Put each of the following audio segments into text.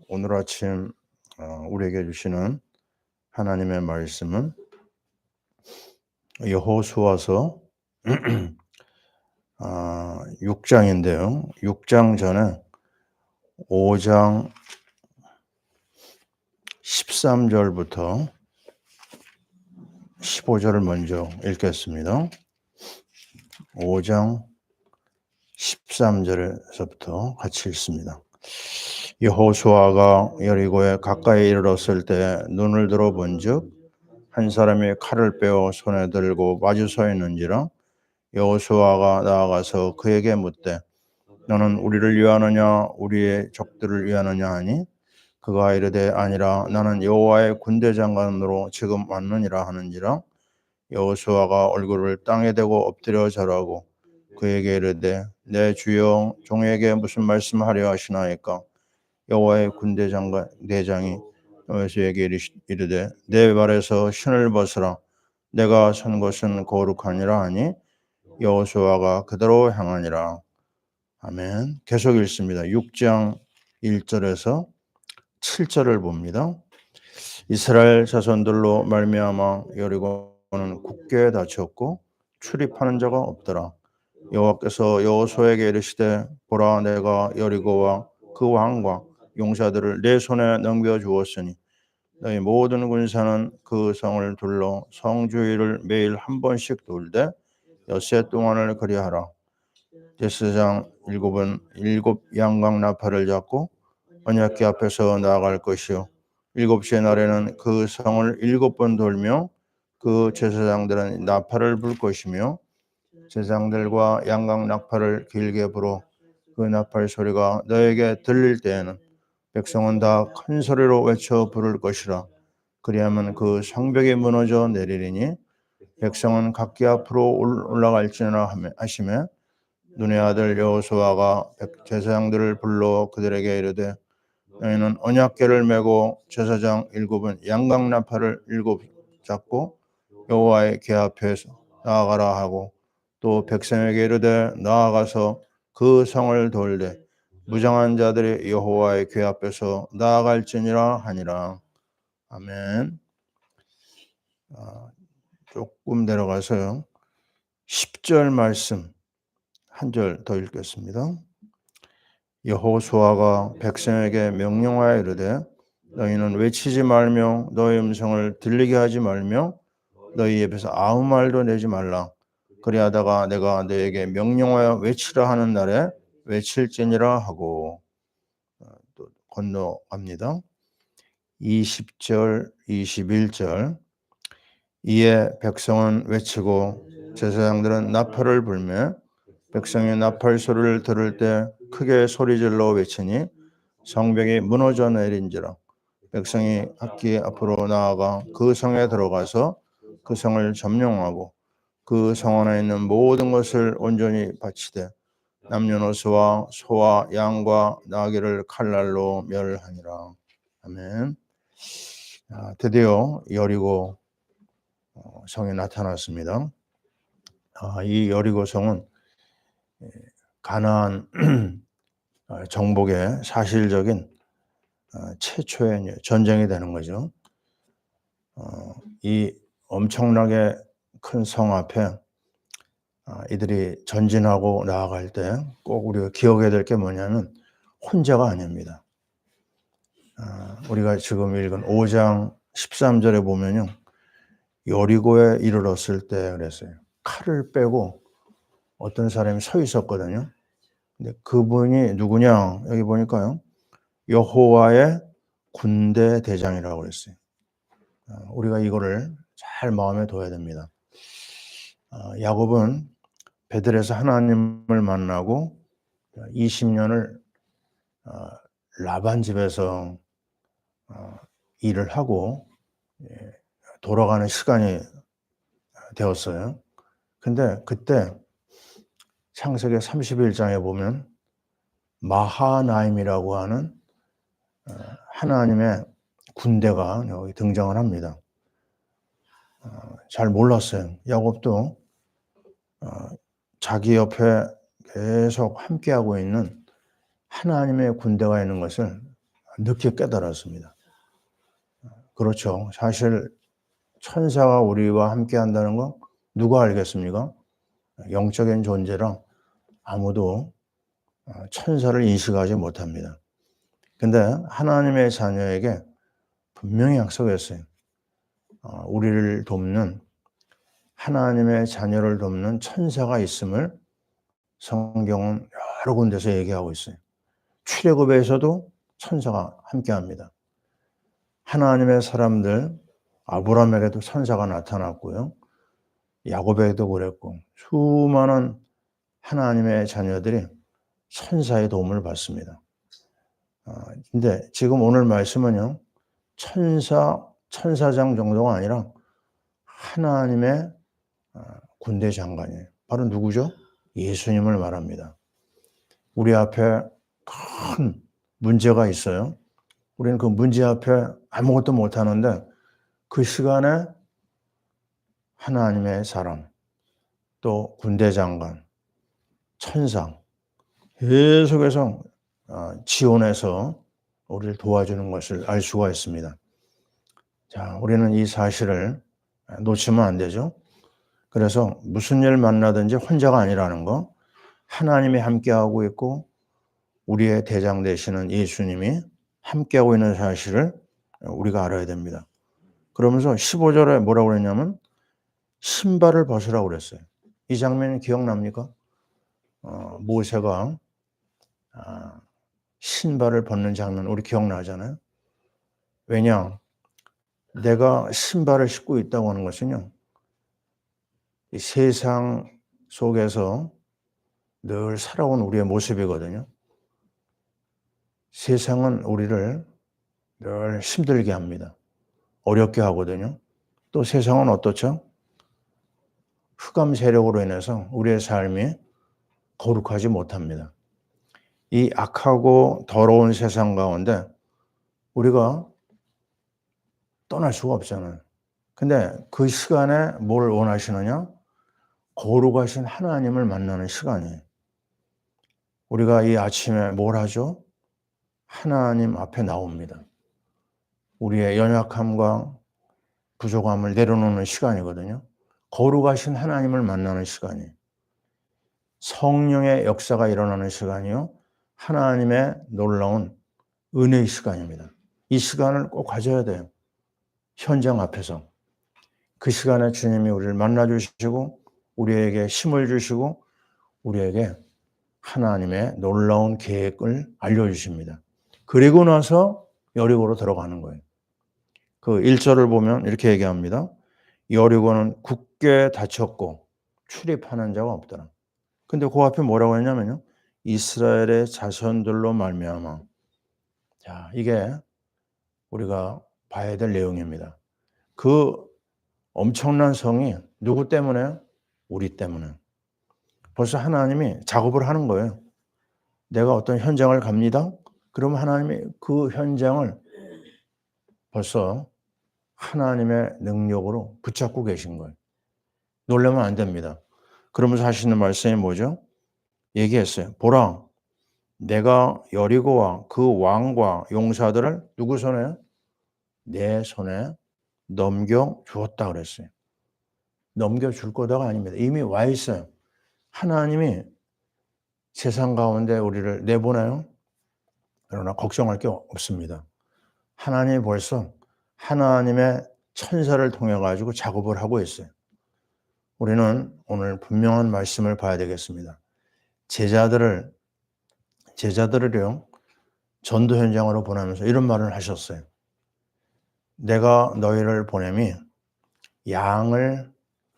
오늘 아침 우리에게 주시는 하나님의 말씀은 여호수아서 6장인데요. 6장 전에 5장 13절부터 15절을 먼저 읽겠습니다. 5장 13절에서부터 같이 읽습니다. 여호수아가 여리고에 가까이 이르렀을 때 눈을 들어 본즉 한 사람이 칼을 빼어 손에 들고 마주 서 있는지라. 여호수아가 나아가서 그에게 묻되 너는 우리를 위하느냐 우리의 적들을 위하느냐 하니 그가 이르되 아니라 나는 여호와의 군대 장관으로 지금 왔느니라 하는지라. 여호수아가 얼굴을 땅에 대고 엎드려 절하고 그에게 이르되 내 주여 종에게 무슨 말씀하려 하시나이까. 여호와의 군대 장관 대장이 여호수아에게 이르되 내 발에서 신을 벗으라. 내가 선 곳은 거룩하니라 하니 여호수아가 그대로 행하니라. 아멘. 계속 읽습니다. 6장 1절에서 7절을 봅니다. 이스라엘 자손들로 말미암아 여리고는 굳게 닫혔고 출입하는 자가 없더라. 여호와께서 여호수아에게 이르시되 보라 내가 여리고와 그 왕과 용사들을 내 손에 넘겨 주었으니 너희 모든 군사는 그 성을 둘러 성 주위를 매일 한 번씩 돌되 엿새 동안을 그리하라. 제사장 일곱은 일곱 양각 나팔을 잡고 언약궤 앞에서 나아갈 것이요 일곱째 날에는 그 성을 7번 돌며 그 제사장들은 나팔을 불 것이며 제사장들과 양각 나팔을 길게 불어 그 나팔 소리가 너에게 들릴 때에는 백성은 다 큰 소리로 외쳐 부를 것이라. 그리하면 그 성벽이 무너져 내리리니 백성은 각기 앞으로 올라갈지니라 하시매 눈의 아들 여호수아가 제사장들을 불러 그들에게 이르되 너희는 언약궤를 메고 제사장 7은 양각 나팔을 7 잡고 여호와의 궤 앞에서 나아가라 하고 또 백성에게 이르되 나아가서 그 성을 돌되 무장한 자들이 여호와의 궤 앞에서 나아갈지니라 하니라. 아멘. 조금 내려가서요. 10절 말씀 한 절 더 읽겠습니다. 여호수아가 백성에게 명령하여 이르되 너희는 외치지 말며 너희 음성을 들리게 하지 말며 너희 입에서 아무 말도 내지 말라. 그리하다가 내가 너에게 명령하여 외치라 하는 날에 외칠지니라 하고. 또 건너갑니다. 20절 21절 이에 백성은 외치고 제사장들은 나팔을 불며 백성이 나팔 소리를 들을 때 크게 소리질러 외치니 성벽이 무너져 내린지라. 백성이 각기 앞으로 나아가 그 성에 들어가서 그 성을 점령하고 그 성 안에 있는 모든 것을 온전히 바치되 남녀노소와 소와 양과 나귀를 칼날로 멸하니라. 아멘. 드디어 여리고 성에 나타났습니다. 이 여리고 성은 가나안 정복의 사실적인 최초의 전쟁이 되는 거죠. 이 엄청나게 큰 성 앞에 이들이 전진하고 나아갈 때 꼭 우리가 기억해야 될 게 뭐냐면 혼자가 아닙니다. 우리가 지금 읽은 5장 13절에 보면요. 여리고에 이르렀을 때 그랬어요. 칼을 빼고 어떤 사람이 서 있었거든요. 근데 그분이 누구냐? 여기 보니까요. 여호와의 군대 대장이라고 그랬어요. 우리가 이거를 잘 마음에 둬야 됩니다. 야곱은 베들에서 하나님을 만나고 20년을 라반 집에서 일을 하고 돌아가는 시간이 되었어요. 근데 그때 창세기 31장에 보면 마하나임이라고 하는 하나님의 군대가 여기 등장을 합니다. 잘 몰랐어요. 야곱도 자기 옆에 계속 함께하고 있는 하나님의 군대가 있는 것을 늦게 깨달았습니다. 그렇죠. 사실 천사가 우리와 함께 한다는 거 누가 알겠습니까? 영적인 존재라 아무도 천사를 인식하지 못합니다. 근데 하나님의 자녀에게 분명히 약속했어요. 우리를 돕는, 하나님의 자녀를 돕는 천사가 있음을 성경은 여러 군데서 얘기하고 있어요. 출애굽에서도 천사가 함께합니다. 하나님의 사람들 아브라함에게도 천사가 나타났고요. 야곱에게도 그랬고 수많은 하나님의 자녀들이 천사의 도움을 받습니다. 근데 지금 오늘 말씀은요. 천사장 정도가 아니라 하나님의 군대 장관이에요. 바로 누구죠? 예수님을 말합니다. 우리 앞에 큰 문제가 있어요. 우리는 그 문제 앞에 아무것도 못하는데 그 시간에 하나님의 사람, 또 군대 장관, 천사 계속해서 지원해서 우리를 도와주는 것을 알 수가 있습니다. 자, 우리는 이 사실을 놓치면 안 되죠. 그래서 무슨 일 만나든지 혼자가 아니라는 거, 하나님이 함께하고 있고 우리의 대장 되시는 예수님이 함께하고 있는 사실을 우리가 알아야 됩니다. 그러면서 15절에 뭐라고 그랬냐면 신발을 벗으라고 그랬어요. 이 장면 기억납니까? 모세가 신발을 벗는 장면 우리 기억나잖아요. 왜냐? 내가 신발을 신고 있다고 하는 것은요. 이 세상 속에서 늘 살아온 우리의 모습이거든요. 세상은 우리를 늘 힘들게 합니다. 어렵게 하거든요. 또 세상은 어떻죠? 흑암 세력으로 인해서 우리의 삶이 거룩하지 못합니다. 이 악하고 더러운 세상 가운데 우리가 떠날 수가 없잖아요. 근데 그 시간에 뭘 원하시느냐? 거룩하신 하나님을 만나는 시간이에요. 우리가 이 아침에 뭘 하죠? 하나님 앞에 나옵니다. 우리의 연약함과 부족함을 내려놓는 시간이거든요. 거룩하신 하나님을 만나는 시간이에요. 성령의 역사가 일어나는 시간이요. 하나님의 놀라운 은혜의 시간입니다. 이 시간을 꼭 가져야 돼요. 현장 앞에서. 그 시간에 주님이 우리를 만나주시고 우리에게 힘을 주시고 우리에게 하나님의 놀라운 계획을 알려주십니다. 그리고 나서 여리고로 들어가는 거예요. 그 1절을 보면 이렇게 얘기합니다. 여리고는 굳게 닫혔고 출입하는 자가 없더라. 근데 그 앞에 뭐라고 했냐면요. 이스라엘의 자손들로 말미암아. 자, 이게 우리가 봐야 될 내용입니다. 그 엄청난 성이 누구 때문에요? 우리 때문에. 벌써 하나님이 작업을 하는 거예요. 내가 어떤 현장을 갑니다. 그러면 하나님이 그 현장을 벌써 하나님의 능력으로 붙잡고 계신 거예요. 놀라면 안 됩니다. 그러면서 하시는 말씀이 뭐죠? 얘기했어요. 보라, 내가 여리고와 그 왕과 용사들을 누구 손에? 내 손에 넘겨 주었다 그랬어요. 넘겨 줄 거다가 아닙니다. 이미 와 있어요. 하나님이 세상 가운데 우리를 내보내요. 그러나 걱정할 게 없습니다. 하나님이 벌써 하나님의 천사를 통해 가지고 작업을 하고 있어요. 우리는 오늘 분명한 말씀을 봐야 되겠습니다. 제자들을요 전도 현장으로 보내면서 이런 말을 하셨어요. 내가 너희를 보냄이 양을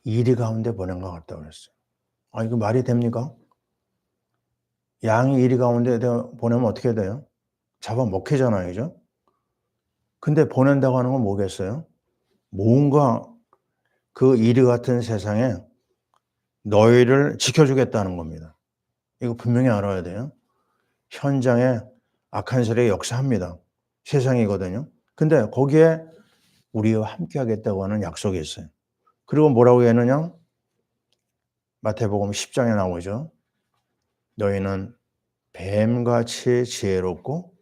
이리 가운데 보낸 것 같다고 그랬어요. 이거 말이 됩니까? 양이 이리 가운데 보내면 어떻게 돼요? 잡아먹히잖아요, 그죠? 근데 보낸다고 하는 건 뭐겠어요? 뭔가 그 이리 같은 세상에 너희를 지켜주겠다는 겁니다. 이거 분명히 알아야 돼요. 현장에 악한 세력이 역사합니다. 세상이거든요. 근데 거기에 우리와 함께 하겠다고 하는 약속이 있어요. 그리고 뭐라고 했느냐? 마태복음 10장에 나오죠. 너희는 뱀같이 지혜롭고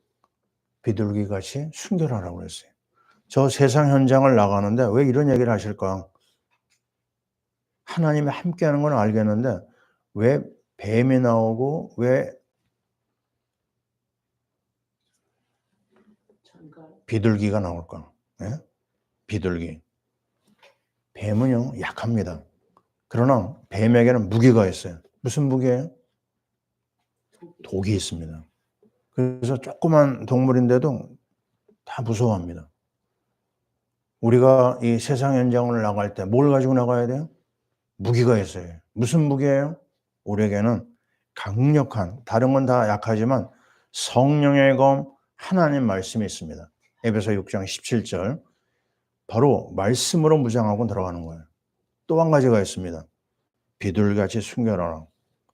비둘기같이 순결하라고 그랬어요. 저 세상 현장을 나가는데 왜 이런 얘기를 하실까? 하나님이 함께하는 건 알겠는데 왜 뱀이 나오고 왜 비둘기가 나올까? 예? 비둘기. 뱀은요, 약합니다. 그러나 뱀에게는 무기가 있어요. 무슨 무기예요? 독이 있습니다. 그래서 조그만 동물인데도 다 무서워합니다. 우리가 이 세상 현장을 나갈 때 뭘 가지고 나가야 돼요? 무기가 있어요. 무슨 무기예요? 우리에게는 강력한, 다른 건 다 약하지만 성령의 검 하나님 말씀이 있습니다. 에베소 6장 17절. 바로 말씀으로 무장하고 들어가는 거예요. 또 한 가지가 있습니다. 비둘기같이 순결하라.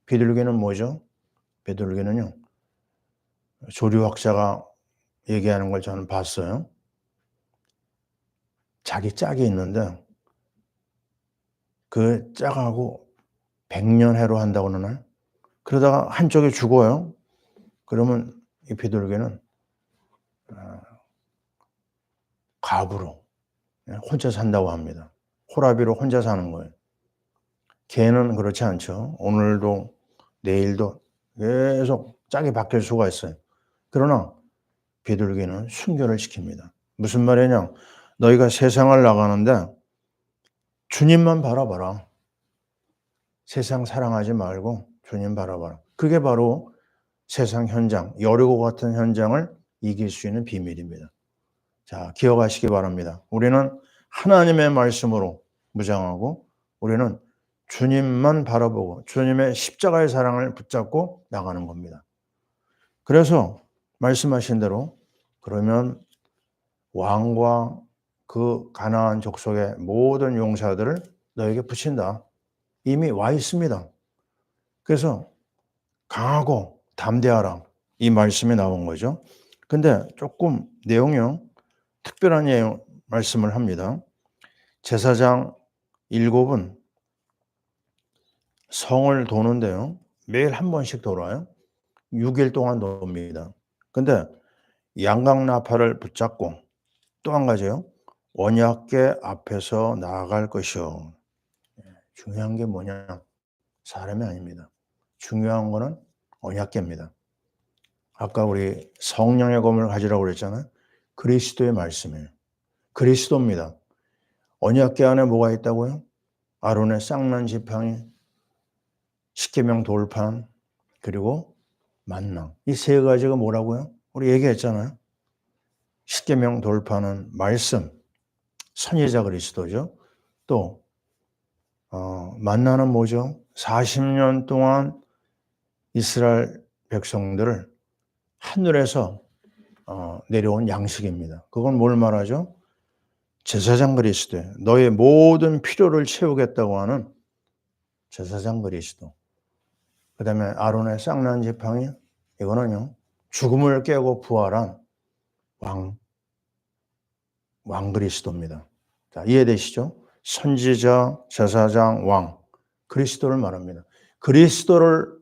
비둘기는 뭐죠? 비둘기는요, 조류학자가 얘기하는 걸 저는 봤어요. 자기 짝이 있는데 그 짝하고 100년 해로 한다고 그러나요? 그러다가 한쪽이 죽어요. 그러면 이 비둘기는 갑으로 혼자 산다고 합니다. 호라비로 혼자 사는 거예요. 개는 그렇지 않죠. 오늘도 내일도 계속 짝이 바뀔 수가 있어요. 그러나 비둘기는 순결을 시킵니다. 무슨 말이냐? 너희가 세상을 나가는데 주님만 바라봐라. 세상 사랑하지 말고 주님 바라봐라. 그게 바로 세상 현장, 여리고 같은 현장을 이길 수 있는 비밀입니다. 자, 기억하시기 바랍니다. 우리는 하나님의 말씀으로 무장하고 우리는 주님만 바라보고 주님의 십자가의 사랑을 붙잡고 나가는 겁니다. 그래서 말씀하신 대로 그러면 왕과 그 가나안 족속의 모든 용사들을 너에게 붙인다. 이미 와 있습니다. 그래서 강하고 담대하라. 이 말씀이 나온 거죠. 근데 조금 내용이요. 특별한 내용 말씀을 합니다. 제사장 7은 성을 도는데요. 매일 한 번씩 돌아요. 6일 동안 돕니다. 근데 양강나팔을 붙잡고 또 한 가지요. 언약궤 앞에서 나아갈 것이요. 중요한 게 뭐냐? 사람이 아닙니다. 중요한 거는 언약궤입니다. 아까 우리 성령의 검을 가지라고 그랬잖아요. 그리스도의 말씀이에요. 그리스도입니다. 언약궤 안에 뭐가 있다고요? 아론의 쌍난 지팡이, 십계명 돌판, 그리고 만나. 이 세 가지가 뭐라고요? 우리 얘기했잖아요. 십계명 돌판은 말씀, 선지자 그리스도죠. 또 만나는 뭐죠? 40년 동안 이스라엘 백성들을 하늘에서 내려온 양식입니다. 그건 뭘 말하죠? 제사장 그리스도, 너의 모든 필요를 채우겠다고 하는 제사장 그리스도. 그 다음에 아론의 쌍난 지팡이, 이거는요, 죽음을 깨고 부활한 왕 그리스도입니다. 자, 이해되시죠? 선지자, 제사장, 왕, 그리스도를 말합니다. 그리스도를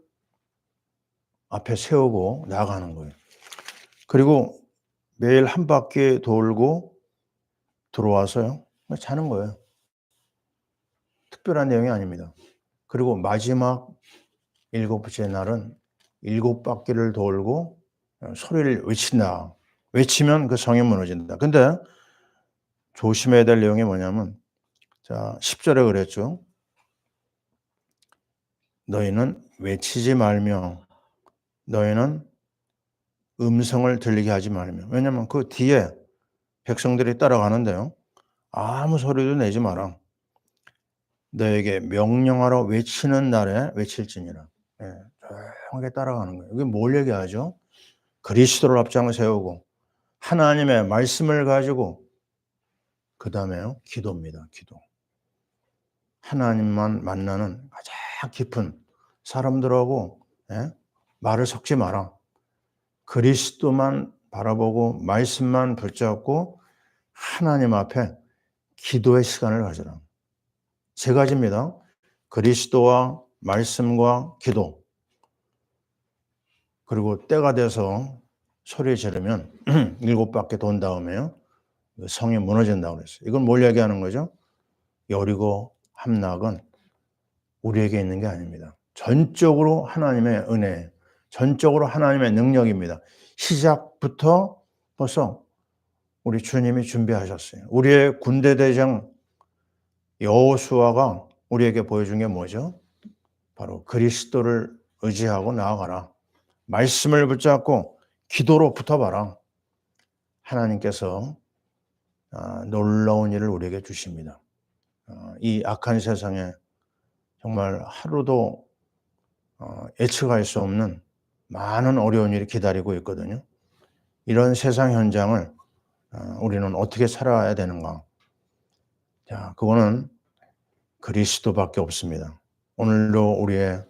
앞에 세우고 나가는 거예요. 그리고 매일 한 바퀴 돌고 들어와서요, 자는 거예요. 특별한 내용이 아닙니다. 그리고 마지막 7번째 날은 7바퀴를 돌고 소리를 외친다. 외치면 그 성이 무너진다. 근데 조심해야 될 내용이 뭐냐면, 자, 10절에 그랬죠. 너희는 외치지 말며 너희는 음성을 들리게 하지 말며. 왜냐하면 그 뒤에 백성들이 따라가는데요. 아무 소리도 내지 마라. 너에게 명령하러 외치는 날에 외칠지니라. 예, 조용하게 따라가는 거예요. 이게 뭘 얘기하죠? 그리스도를 앞장을 세우고 하나님의 말씀을 가지고 그 다음에요. 기도입니다. 기도. 하나님만 만나는 가장 깊은 사람들하고 말을 섞지 마라. 그리스도만 바라보고 말씀만 붙잡고 하나님 앞에 기도의 시간을 가져라. 세 가지입니다. 그리스도와 말씀과 기도. 그리고 때가 돼서 소리 지르면 7바퀴 돈 다음에요. 그 성이 무너진다고 그랬어요. 이건 뭘 얘기하는 거죠? 여리고 함락은 우리에게 있는 게 아닙니다. 전적으로 하나님의 은혜, 전적으로 하나님의 능력입니다. 시작부터 벌써 우리 주님이 준비하셨어요. 우리의 군대 대장 여호수아가 우리에게 보여준 게 뭐죠? 바로 그리스도를 의지하고 나아가라. 말씀을 붙잡고 기도로 붙어봐라. 하나님께서 놀라운 일을 우리에게 주십니다. 이 악한 세상에 정말 하루도 예측할 수 없는 많은 어려운 일이 기다리고 있거든요. 이런 세상 현장을 우리는 어떻게 살아야 되는가? 자, 그거는 그리스도밖에 없습니다. 오늘도 우리의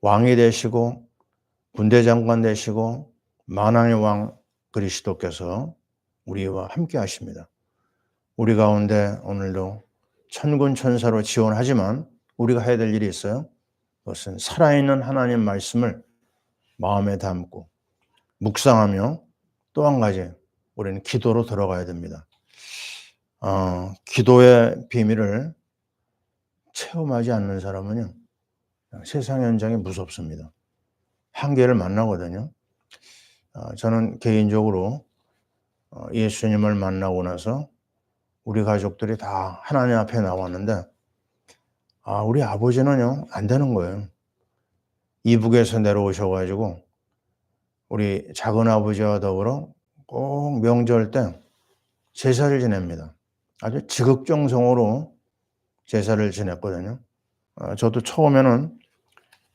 왕이 되시고 군대 장관 되시고 만왕의 왕 그리스도께서 우리와 함께 하십니다. 우리 가운데 오늘도 천군 천사로 지원하지만 우리가 해야 될 일이 있어요. 그것은 살아있는 하나님 말씀을 마음에 담고 묵상하며 또 한 가지 우리는 기도로 들어가야 됩니다. 기도의 비밀을 체험하지 않는 사람은요, 세상 현장이 무섭습니다. 한계를 만나거든요. 저는 개인적으로 예수님을 만나고 나서 우리 가족들이 다 하나님 앞에 나왔는데 우리 아버지는요 안 되는 거예요. 이북에서 내려오셔가지고 우리 작은 아버지와 더불어 꼭 명절 때 제사를 지냅니다. 아주 지극정성으로 제사를 지냈거든요. 저도 처음에는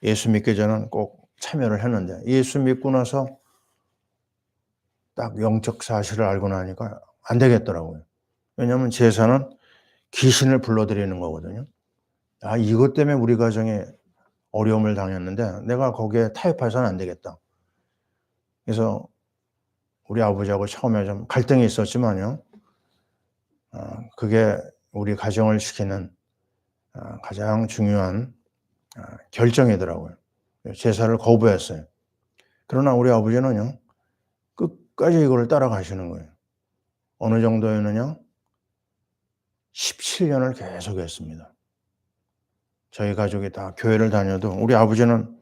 예수 믿기 전에는 꼭 참여를 했는데 예수 믿고 나서 딱 영적 사실을 알고 나니까 안 되겠더라고요. 왜냐하면 제사는 귀신을 불러들이는 거거든요. 이것 때문에 우리 가정에 어려움을 당했는데 내가 거기에 타협해서는 안 되겠다. 그래서 우리 아버지하고 처음에 좀 갈등이 있었지만요. 그게 우리 가정을 지키는 가장 중요한 결정이더라고요. 제사를 거부했어요. 그러나 우리 아버지는요. 끝까지 이걸 따라가시는 거예요. 어느 정도였느냐? 17년을 계속 했습니다. 저희 가족이 다 교회를 다녀도 우리 아버지는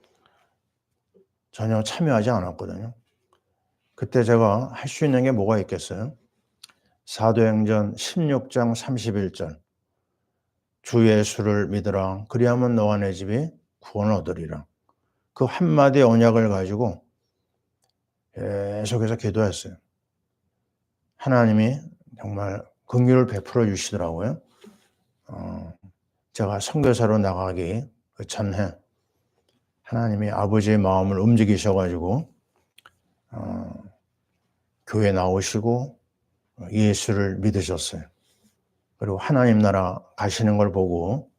전혀 참여하지 않았거든요. 그때 제가 할 수 있는 게 뭐가 있겠어요? 사도행전 16장 31절 주 예수를 믿으라 그리하면 너와 내 집이 구원 얻으리라. 그 한마디 언약을 가지고 계속해서 기도했어요. 하나님이 정말 긍휼을 베풀어 주시더라고요. 제가 선교사로 나가기 그 전해 하나님이 아버지의 마음을 움직이셔가지고 교회 나오시고 예수를 믿으셨어요. 그리고 하나님 나라 가시는 걸 보고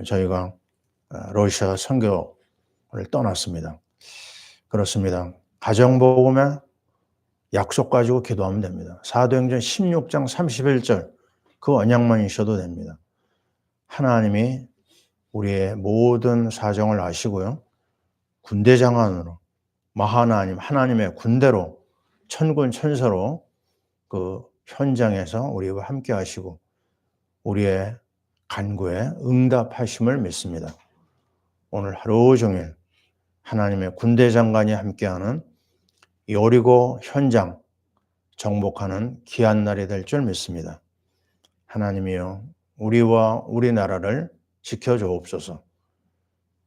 저희가 러시아 선교를 떠났습니다. 그렇습니다. 가정복음에 약속 가지고 기도하면 됩니다. 사도행전 16장 31절 그 언약만 있어도 됩니다. 하나님이 우리의 모든 사정을 아시고요. 군대 장관으로 마하나님 하나님의 군대로 천군 천사로 그 현장에서 우리와 함께 하시고 우리의 간구에 응답하심을 믿습니다. 오늘 하루 종일 하나님의 군대 장관이 함께하는 여리고 현장 정복하는 귀한 날이 될 줄 믿습니다. 하나님이여 우리와 우리나라를 지켜주옵소서.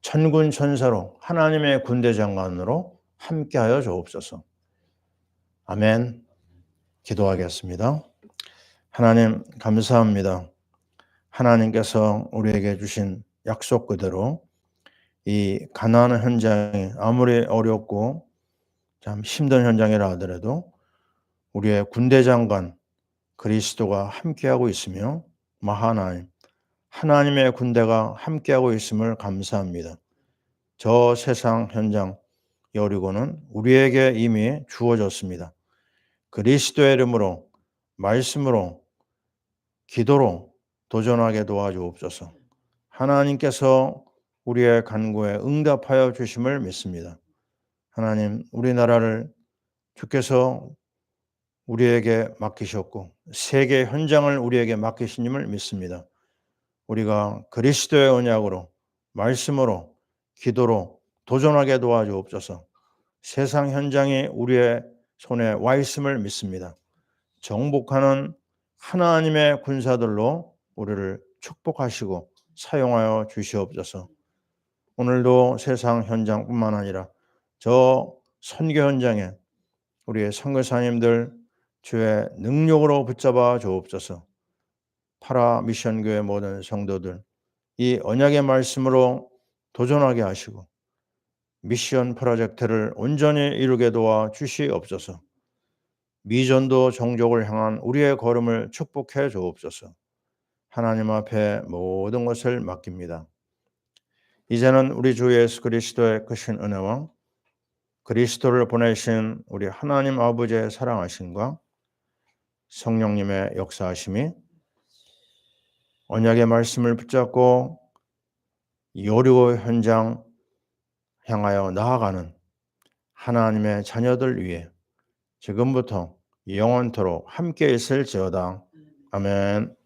천군 천사로 하나님의 군대 장관으로 함께하여 주옵소서. 아멘. 기도하겠습니다. 하나님 감사합니다. 하나님께서 우리에게 주신 약속 그대로 이 가나안 현장이 아무리 어렵고 참 힘든 현장이라 하더라도 우리의 군대 장관 그리스도가 함께하고 있으며 마하나임 하나님의 군대가 함께하고 있음을 감사합니다. 저 세상 현장 여리고는 우리에게 이미 주어졌습니다. 그리스도의 이름으로 말씀으로 기도로 도전하게 도와주옵소서. 하나님께서 우리의 간구에 응답하여 주심을 믿습니다. 하나님 우리나라를 주께서 우리에게 맡기셨고 세계 현장을 우리에게 맡기신 줄 믿습니다. 우리가 그리스도의 언약으로 말씀으로 기도로 도전하게 도와주옵소서. 세상 현장이 우리의 손에 와 있음을 믿습니다. 정복하는 하나님의 군사들로 우리를 축복하시고 사용하여 주시옵소서. 오늘도 세상 현장뿐만 아니라 저 선교 현장에 우리의 선교사님들 주의 능력으로 붙잡아 주옵소서. 파라 미션교회 모든 성도들 이 언약의 말씀으로 도전하게 하시고 미션 프로젝트를 온전히 이루게 도와 주시옵소서. 미전도 종족을 향한 우리의 걸음을 축복해 주옵소서. 하나님 앞에 모든 것을 맡깁니다. 이제는 우리 주 예수 그리스도의 크신 은혜와 그리스도를 보내신 우리 하나님 아버지의 사랑하심과 성령님의 역사하심이 언약의 말씀을 붙잡고 여리고 현장 향하여 나아가는 하나님의 자녀들 위해 지금부터 영원토록 함께 있을지어다. 아멘.